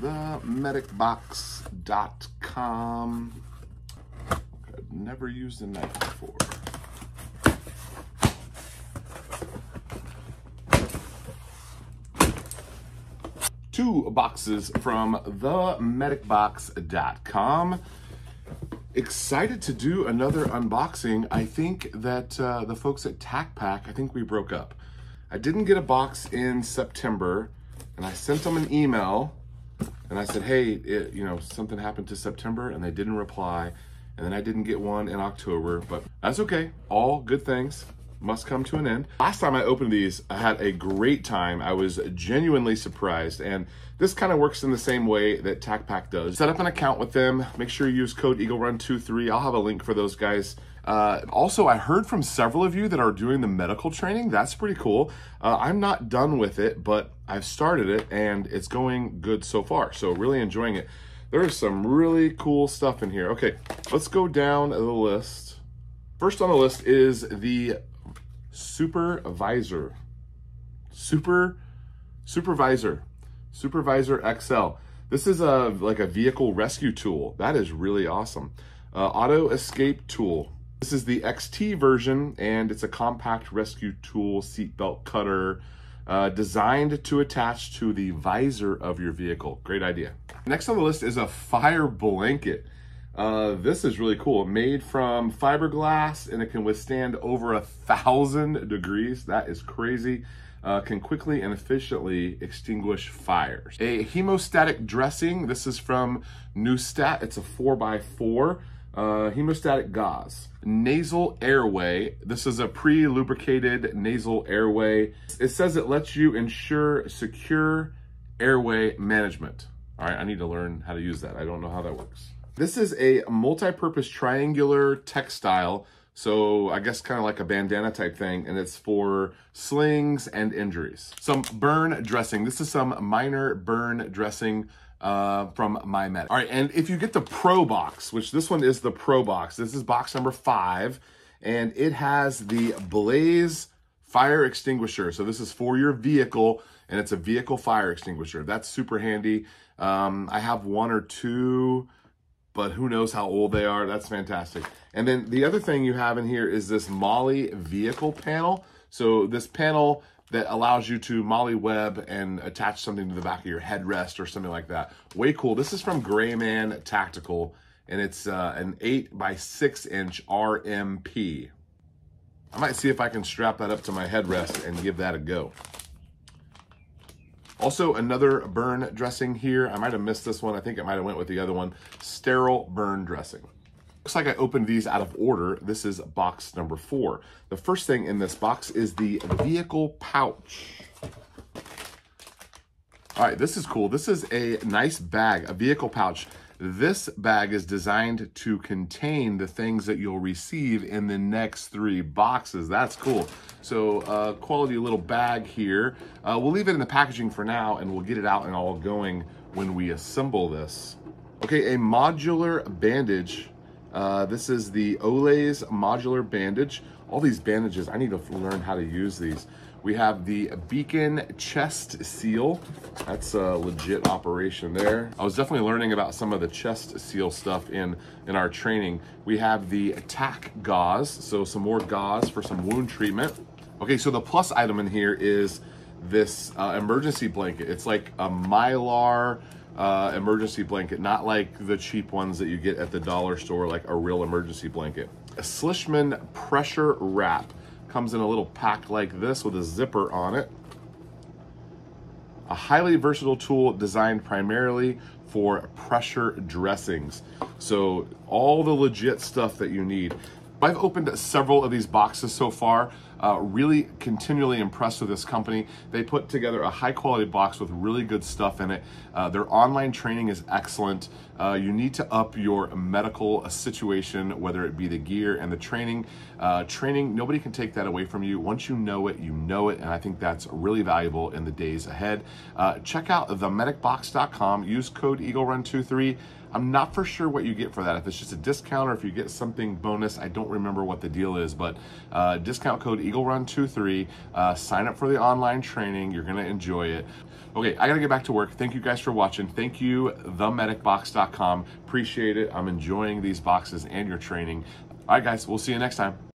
themedicbox.com. I've never used a knife before. Two boxes from themedicbox.com. Excited to do another unboxing. I think that the folks at TacPack, I think we broke up. I didn't get a box in September, and I sent them an email, and I said, hey, something happened to September, and they didn't reply, and then I didn't get one in October, but that's okay. All good things must come to an end. Last time I opened these, I had a great time. I was genuinely surprised, and this kind of works in the same way that TacPack does. Set up an account with them. Make sure you use code EagleRun23. I'll have a link for those guys. Also, I heard from several of you that are doing the medical training. That's pretty cool. I'm not done with it, but I've started it, and it's going good so far. So really enjoying it. There's some really cool stuff in here. Okay, let's go down the list. First on the list is the Supervisor XL. This is like a vehicle rescue tool. That is really awesome. Auto escape tool. This is the XT version, and it's a compact rescue tool, seatbelt cutter, designed to attach to the visor of your vehicle. Great idea. Next on the list is a fire blanket. This is really cool. Made from fiberglass, and it can withstand over 1,000 degrees. That is crazy. Can quickly and efficiently extinguish fires. A hemostatic dressing. This is from Newstat. It's a 4x4 hemostatic gauze. Nasal Airway. This is a pre-lubricated nasal airway. It says it lets you ensure secure airway management. All right, I need to learn how to use that. I don't know how that works. This is a multi-purpose triangular textile, so I guess kind of like a bandana type thing, and it's for slings and injuries. Some burn dressing. This is some minor burn dressing from MyMedic. All right, and if you get the Pro box, which this one is the Pro box, this is box number 5, and it has the Blaze fire extinguisher. So this is for your vehicle, and it's a vehicle fire extinguisher. That's super handy. I have one or two, but who knows how old they are. That's fantastic. And then the other thing you have in here is this Molly vehicle panel. So this panel that allows you to Molly web and attach something to the back of your headrest or something like that. Way cool. This is from Grayman Tactical, and it's an 8x6" RMP. I might see if I can strap that up to my headrest and give that a go. Also, another burn dressing here. I might have missed this one. I think it might have went with the other one. Sterile burn dressing. Looks like I opened these out of order. This is box number 4. The first thing in this box is the vehicle pouch. All right, this is cool. This is a nice bag, a vehicle pouch. This bag is designed to contain the things that you'll receive in the next 3 boxes. That's cool. So quality little bag here. We'll leave it in the packaging for now, and we'll get it out and all going when we assemble this. Okay, a modular bandage. This is the Olays modular bandage. All these bandages, I need to learn how to use these. We have the Beacon chest seal. That's a legit operation there. I was definitely learning about some of the chest seal stuff in our training. We have the Tac gauze, so some more gauze for some wound treatment. Okay, so the plus item in here is this emergency blanket. It's like a Mylar emergency blanket, not like the cheap ones that you get at the dollar store, like a real emergency blanket. A Slishman pressure wrap. Comes in a little pack like this with a zipper on it. A highly versatile tool designed primarily for pressure dressings. So all the legit stuff that you need. I've opened several of these boxes so far. Really continually impressed with this company. They put together a high quality box with really good stuff in it. Their online training is excellent. You need to up your medical situation, whether it be the gear and the training. Training, nobody can take that away from you. Once you know it, and I think that's really valuable in the days ahead. Check out themedicbox.com. Use code EagleRun23. I'm not for sure what you get for that, if it's just a discount or if you get something bonus. I don't remember what the deal is, but discount code EagleRun23. Sign up for the online training. You're gonna enjoy it. Okay, I gotta get back to work. Thank you guys for watching. Thank you, themedicbox.com. Appreciate it. I'm enjoying these boxes and your training. All right, guys, we'll see you next time.